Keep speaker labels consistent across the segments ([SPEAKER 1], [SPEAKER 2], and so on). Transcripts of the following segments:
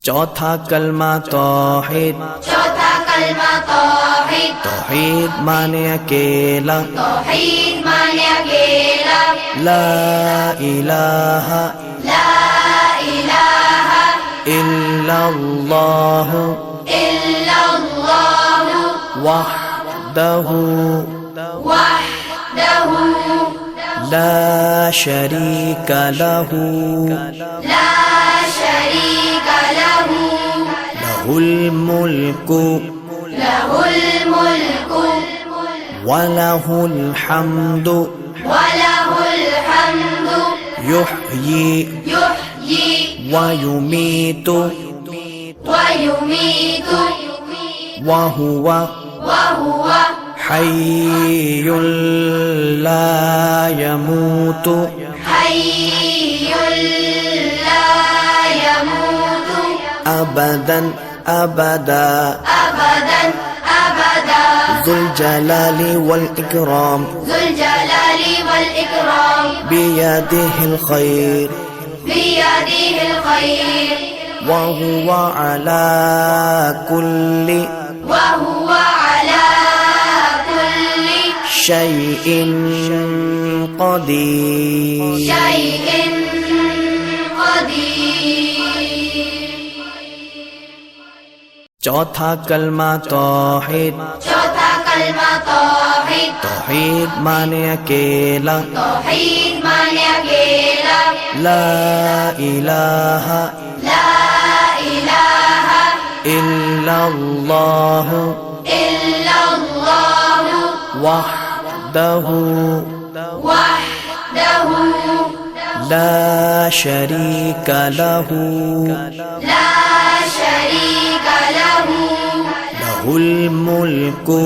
[SPEAKER 1] चौथा कलमा तौहीद।
[SPEAKER 2] चौथा कलमा तौहीद।
[SPEAKER 1] तौहीद माने अकेला।
[SPEAKER 2] तौहीद माने अकेला।
[SPEAKER 1] ला इलाहा
[SPEAKER 2] ला इलाहा
[SPEAKER 1] इल्लल्लाह
[SPEAKER 2] इल्लल्लाह
[SPEAKER 1] वहदहु
[SPEAKER 2] वहदहु
[SPEAKER 1] ला शरीका लहु
[SPEAKER 2] ला शरीका लहु
[SPEAKER 1] लहुल मुल्कु
[SPEAKER 2] लहुल मुल्कु
[SPEAKER 1] वलहुल हम्दु
[SPEAKER 2] वलहुल हम्दु
[SPEAKER 1] युह्यी
[SPEAKER 2] युह्यी
[SPEAKER 1] वयुमीतु
[SPEAKER 2] वयुमीतु
[SPEAKER 1] वहुवा
[SPEAKER 2] वहुव
[SPEAKER 1] हय्युल ला यमूतु
[SPEAKER 2] हय्युल ला यमूतु
[SPEAKER 1] अबदन अबदा
[SPEAKER 2] अबदन अबदा
[SPEAKER 1] ज़ुल जलाली वल इकराम
[SPEAKER 2] ज़ुल जलाली वल इकराम
[SPEAKER 1] बियदिहिल खैर
[SPEAKER 2] बियदिहिल खैर
[SPEAKER 1] वहुवा अला कुल्ली
[SPEAKER 2] वहुव अला कुल्ली
[SPEAKER 1] शैइन क़दीर।
[SPEAKER 2] शैइन क़दीर।
[SPEAKER 1] चौथा कलमा तौहीद।
[SPEAKER 2] चौथा कलमा तौहीद।
[SPEAKER 1] तौहीद माने अकेला।
[SPEAKER 2] तौहीद माने अकेला।
[SPEAKER 1] ला इलाहा
[SPEAKER 2] ला इलाहा
[SPEAKER 1] इल्लल्लाह
[SPEAKER 2] इल्लल्लाह
[SPEAKER 1] वहदहु
[SPEAKER 2] वहदहु
[SPEAKER 1] ला शरीका लहु
[SPEAKER 2] ला शरीका लहु
[SPEAKER 1] लहुल मुल्कु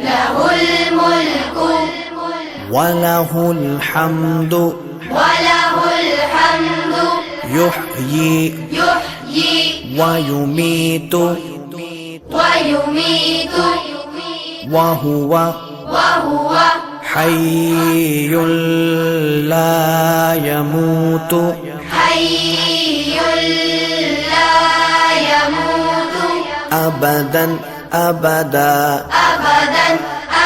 [SPEAKER 2] लहुल मुल्कु
[SPEAKER 1] वलहुल हम्दु
[SPEAKER 2] वलहुल हम्दु
[SPEAKER 1] युह्यी
[SPEAKER 2] युह्यी
[SPEAKER 1] वयुमीतु
[SPEAKER 2] वयुमीतु
[SPEAKER 1] वहुवा
[SPEAKER 2] वहुव
[SPEAKER 1] हय्युल ला यमूतु
[SPEAKER 2] हय्युल ला यमूतु
[SPEAKER 1] अबदन अबदा
[SPEAKER 2] अबदन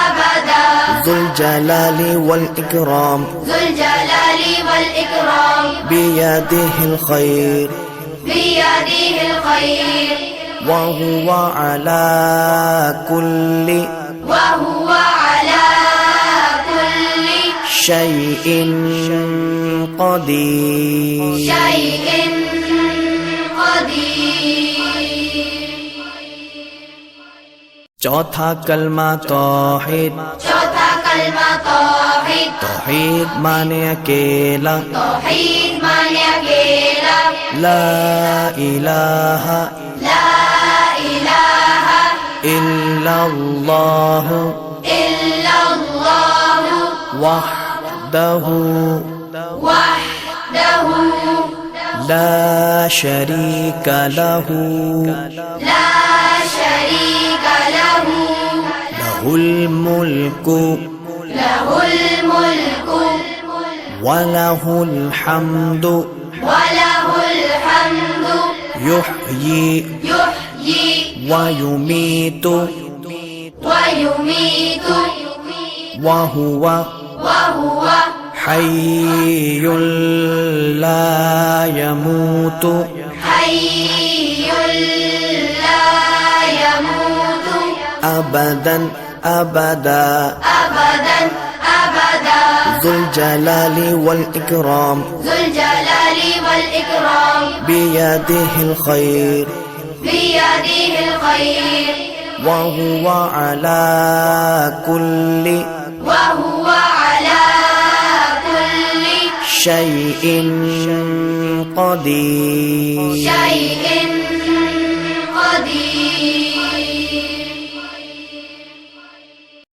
[SPEAKER 2] अबदा
[SPEAKER 1] ज़ुल जलाली वल इकराम
[SPEAKER 2] ज़ुल जलाली वल इकराम
[SPEAKER 1] बियदिहिल खैर
[SPEAKER 2] बियदिहिल खैर
[SPEAKER 1] वहुवा अला कुल्ली
[SPEAKER 2] वहुव अला कुल्ली
[SPEAKER 1] शैइन क़दीर।
[SPEAKER 2] शैइन क़दीर।
[SPEAKER 1] चौथा कलमा तौहीद।
[SPEAKER 2] चौथा कलमा तौहीद।
[SPEAKER 1] तौहीद माने अकेला।
[SPEAKER 2] तौहीद माने अकेला।
[SPEAKER 1] ला इलाहा
[SPEAKER 2] ला इलाहा
[SPEAKER 1] इल्लल्लाह
[SPEAKER 2] इल्लल्लाह
[SPEAKER 1] वहदहु
[SPEAKER 2] वहदहु
[SPEAKER 1] ला शरीका लहु
[SPEAKER 2] ला शरीका लहु
[SPEAKER 1] लहुल मुल्कु
[SPEAKER 2] लहुल मुल्कु
[SPEAKER 1] वलहुल हम्दु
[SPEAKER 2] वलहुल हम्दु
[SPEAKER 1] युह्यी
[SPEAKER 2] युह्यी
[SPEAKER 1] वयुमीतु
[SPEAKER 2] वयुमीतु
[SPEAKER 1] वहुवा
[SPEAKER 2] वहुव
[SPEAKER 1] हय्युल ला यमूतु
[SPEAKER 2] हय्युल ला यमूतु
[SPEAKER 1] अबदन अबदा
[SPEAKER 2] अबदन अबदा
[SPEAKER 1] ज़ुल जलाली वल इकराम
[SPEAKER 2] ज़ुल जलाली वल इकराम
[SPEAKER 1] बियदिहिल खैर
[SPEAKER 2] बियदिहिल खैर
[SPEAKER 1] वहुवा अला कुल्ली
[SPEAKER 2] वहुव अला कुल्ली
[SPEAKER 1] शैइन क़दीर।
[SPEAKER 2] शैइन क़दीर।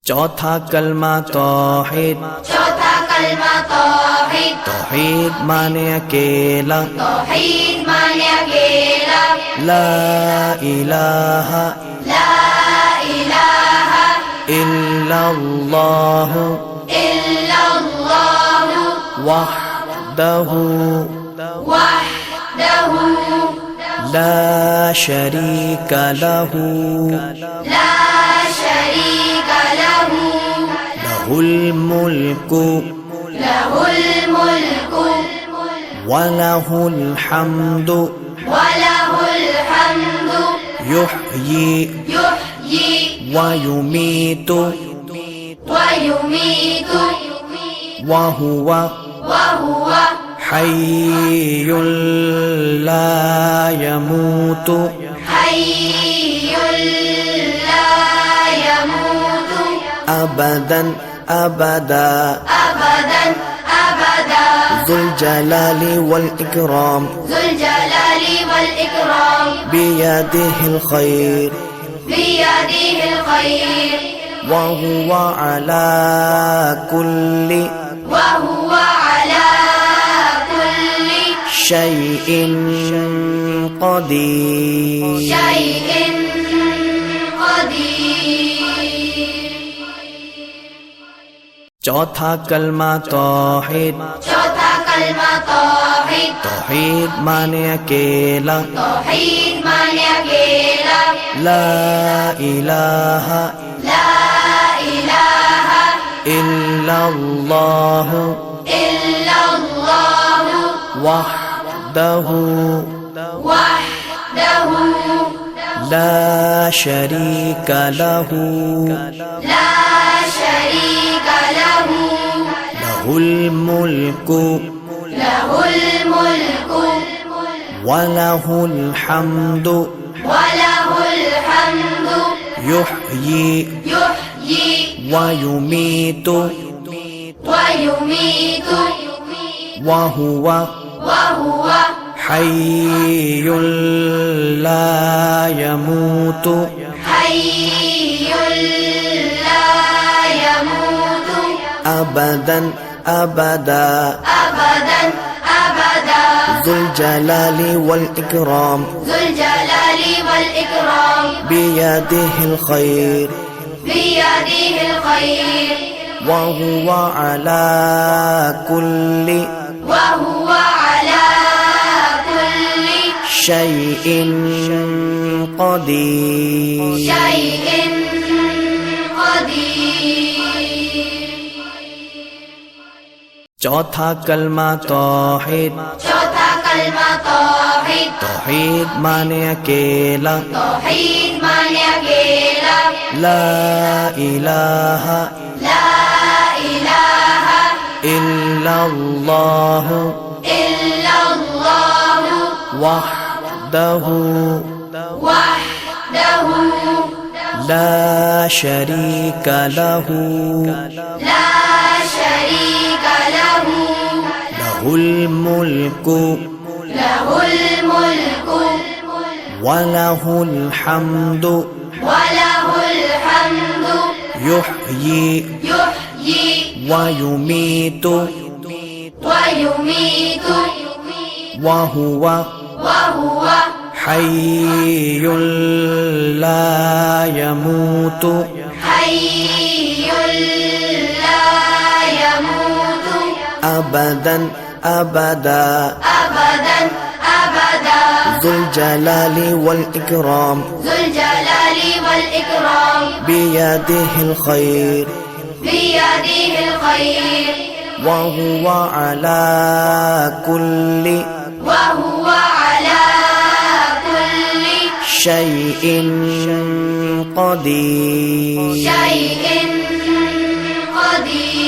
[SPEAKER 1] चौथा कलमा तौहीद।
[SPEAKER 2] चौथा कलमा तौहीद।
[SPEAKER 1] तौहीद माने अकेला।
[SPEAKER 2] तौहीद माने अकेला।
[SPEAKER 1] ला इलाहा
[SPEAKER 2] ला इलाहा
[SPEAKER 1] इल्लल्लाह
[SPEAKER 2] इल्लल्लाह
[SPEAKER 1] वहदहु
[SPEAKER 2] वहदहु
[SPEAKER 1] لا شريك له
[SPEAKER 2] لا شريك له
[SPEAKER 1] له الملك
[SPEAKER 2] له الملك
[SPEAKER 1] وله الحمد
[SPEAKER 2] وله الحمد
[SPEAKER 1] يحيي
[SPEAKER 2] يحيي
[SPEAKER 1] ويميت
[SPEAKER 2] ويميت
[SPEAKER 1] وهو
[SPEAKER 2] وهو
[SPEAKER 1] حي لا يموت
[SPEAKER 2] حي لا يموت
[SPEAKER 1] أبدا أبدا
[SPEAKER 2] أبدا أبدا
[SPEAKER 1] ذو الجلال والإكرام
[SPEAKER 2] ذو الجلال والإكرام
[SPEAKER 1] بيده الخير
[SPEAKER 2] بيده الخير
[SPEAKER 1] وهو على كل
[SPEAKER 2] وهو على كل
[SPEAKER 1] شيء قدير
[SPEAKER 2] شيء قدير
[SPEAKER 1] चौथा कलमा तौहीद
[SPEAKER 2] चौथा कलमा तौहीद
[SPEAKER 1] तौहीद माने अकेला
[SPEAKER 2] तौहीद माने अकेला
[SPEAKER 1] ला इलाहा
[SPEAKER 2] ला इलाहा
[SPEAKER 1] इल्लल्लाह
[SPEAKER 2] इल्लल्लाह
[SPEAKER 1] वहदहु
[SPEAKER 2] वहदहु
[SPEAKER 1] ला शरीक लहु
[SPEAKER 2] ला शरीक लहु
[SPEAKER 1] लहुल मुल्कु
[SPEAKER 2] लहुल मुल्कु
[SPEAKER 1] वलहुल हम्दु
[SPEAKER 2] वलहुल हम्दु
[SPEAKER 1] युह्यी
[SPEAKER 2] युह्यी
[SPEAKER 1] वयुमीतु
[SPEAKER 2] वयुमीतु
[SPEAKER 1] वहुव
[SPEAKER 2] वहुव
[SPEAKER 1] हय्युल ला यमूतु
[SPEAKER 2] हय्युल ला यमूतु
[SPEAKER 1] अबदन अबदा
[SPEAKER 2] अबदन अबदा
[SPEAKER 1] ذुल जलाली वल इकराम
[SPEAKER 2] ذو الجلال والإكرام
[SPEAKER 1] बियदिहिल खैर
[SPEAKER 2] بيده الخير
[SPEAKER 1] وهو على كل
[SPEAKER 2] وهو على كل
[SPEAKER 1] شيء قدير
[SPEAKER 2] شيء قدير
[SPEAKER 1] चौथा कलमा तौहीद
[SPEAKER 2] चौथा कलमा तौहीद
[SPEAKER 1] तौहीद माने अकेला
[SPEAKER 2] तौहीद माने अकेला
[SPEAKER 1] ला इलाहा
[SPEAKER 2] ला इलाहा
[SPEAKER 1] इल्लल्लाह
[SPEAKER 2] इल्लल्लाह
[SPEAKER 1] वहदहु
[SPEAKER 2] वहदहु
[SPEAKER 1] ला शरीक लहु
[SPEAKER 2] ला शरीक लहु
[SPEAKER 1] लहुल मुल्कु
[SPEAKER 2] लहुल मुल्कु
[SPEAKER 1] वलहुल हम्दु
[SPEAKER 2] वलहुल हम्दु
[SPEAKER 1] युह्यी
[SPEAKER 2] युह्यी
[SPEAKER 1] वयुमीतु
[SPEAKER 2] वयुमीत
[SPEAKER 1] वहुव
[SPEAKER 2] वहुव
[SPEAKER 1] हय्युल ला यमूतु
[SPEAKER 2] हय्युल ला यमूत
[SPEAKER 1] अबदन अबदा
[SPEAKER 2] अबदन अबदा
[SPEAKER 1] ذुल जलाली वल इकराम
[SPEAKER 2] ذو الجلال والإكرام
[SPEAKER 1] बियदिहिल खैर
[SPEAKER 2] بيده الخير
[SPEAKER 1] وهو على كل
[SPEAKER 2] وهو على كل
[SPEAKER 1] شيء قدير
[SPEAKER 2] شيء قدير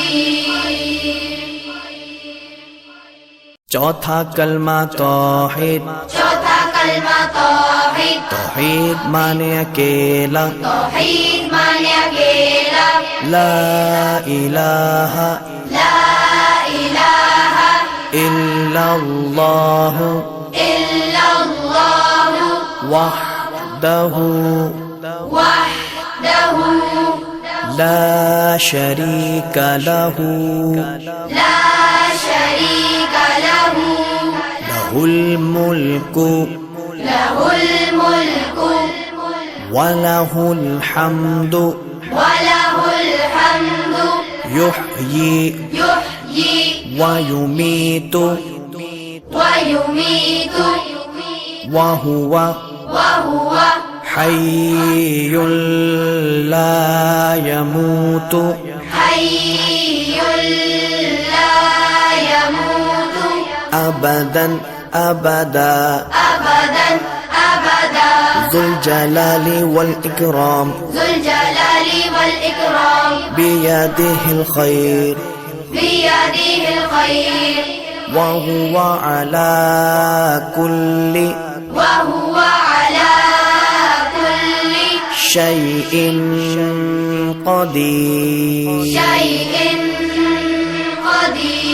[SPEAKER 1] चौथा कलमा तौहीद
[SPEAKER 2] चौथा कलमा तौहीद
[SPEAKER 1] तौहीद माने अकेला
[SPEAKER 2] तौहीद माने अकेला
[SPEAKER 1] ला इलाहा
[SPEAKER 2] ला इलाहा
[SPEAKER 1] इल्लल्लाह
[SPEAKER 2] इल्लल्लाह
[SPEAKER 1] वहदहु
[SPEAKER 2] वहदहु
[SPEAKER 1] ला शरीक लहु
[SPEAKER 2] ला शरीक लहु
[SPEAKER 1] लहुल मुल्कु
[SPEAKER 2] लहुल मुल्कु
[SPEAKER 1] वलहुल हम्दु
[SPEAKER 2] वलहुल हम्दु
[SPEAKER 1] युह्यी
[SPEAKER 2] युह्यी
[SPEAKER 1] वयुमीतु
[SPEAKER 2] वयुमीत
[SPEAKER 1] وهو
[SPEAKER 2] وهو
[SPEAKER 1] حي لا يموت
[SPEAKER 2] حي لا يموت
[SPEAKER 1] أبدا أبدا
[SPEAKER 2] أبدا أبدا
[SPEAKER 1] ذو الجلال والإكرام
[SPEAKER 2] ذو الجلال والإكرام
[SPEAKER 1] بيده الخير
[SPEAKER 2] بيده الخير
[SPEAKER 1] وهو على كل
[SPEAKER 2] وهو على كل
[SPEAKER 1] شيء قدير
[SPEAKER 2] شيء قدير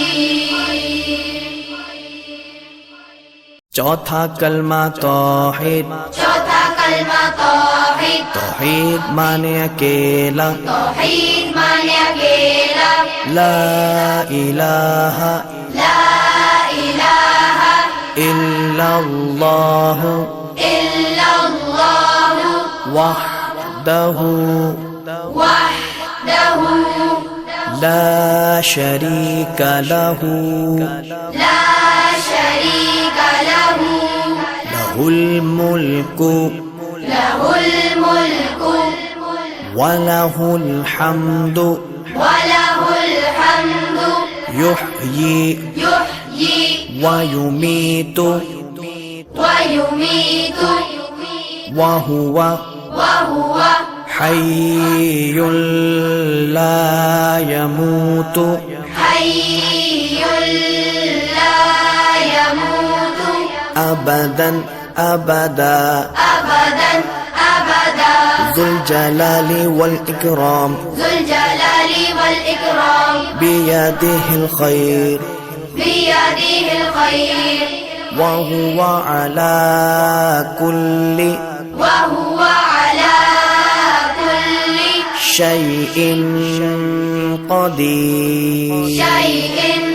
[SPEAKER 1] चौथा कलमा तौहीद
[SPEAKER 2] चौथा कलमा तौहीद
[SPEAKER 1] तौहीद माने अकेला
[SPEAKER 2] तौहीद माने अकेला
[SPEAKER 1] ला इलाहा
[SPEAKER 2] ला इलाहा
[SPEAKER 1] इल्लल्लाह
[SPEAKER 2] इल्लल्लाह
[SPEAKER 1] वहदहु
[SPEAKER 2] वहदहु
[SPEAKER 1] ला शरीक लहु
[SPEAKER 2] ला शरीक लहु
[SPEAKER 1] लहुल मुल्कु
[SPEAKER 2] लहुल मुल्कु
[SPEAKER 1] वलहुल हम्दु
[SPEAKER 2] वलहुल हम्दु
[SPEAKER 1] युह्यी
[SPEAKER 2] युह्यी
[SPEAKER 1] वयुमीतु
[SPEAKER 2] ويميت
[SPEAKER 1] वहुव
[SPEAKER 2] وهو
[SPEAKER 1] حي لا يموت
[SPEAKER 2] حي لا يموت
[SPEAKER 1] أبدا أبدا
[SPEAKER 2] أبدا أبدا
[SPEAKER 1] ذو الجلال والإكرام
[SPEAKER 2] ذو الجلال والإكرام
[SPEAKER 1] بيده الخير
[SPEAKER 2] بيده الخير
[SPEAKER 1] وهو على كل
[SPEAKER 2] وهو على كل
[SPEAKER 1] شيء قدير
[SPEAKER 2] شيء